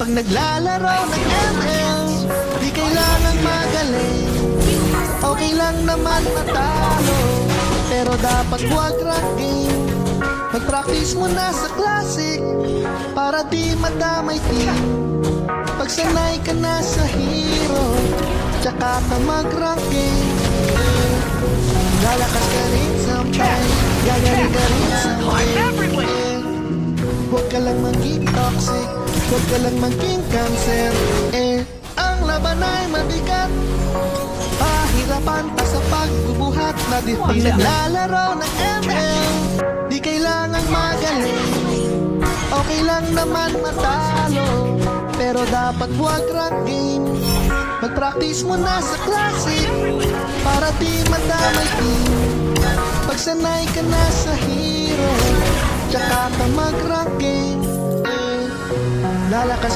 Pag naglalaro ng ML, di kailangang magaling. Okay lang naman matalo, pero dapat huwag ranking. Mag-practice muna sa classic, para di madamay team. Pag sanay ka na sa hero, tsaka ka mag-ranking. Lalakas ka rin sometime, gagaling ka rin sometime. Huwag ka lang maging toxic, huwag ka lang maging cancer. Ang laban ay mabigat, pahirapan pa sa pagbubuhat na di naglalaro ng ML. Di kailangang magaling, okay lang naman matalo, pero dapat huwag ranking. Mag-practice muna sa classic, para di madamay team. Pag sanay ka na sa hero, tsaka ka mag-ranking. Lalakas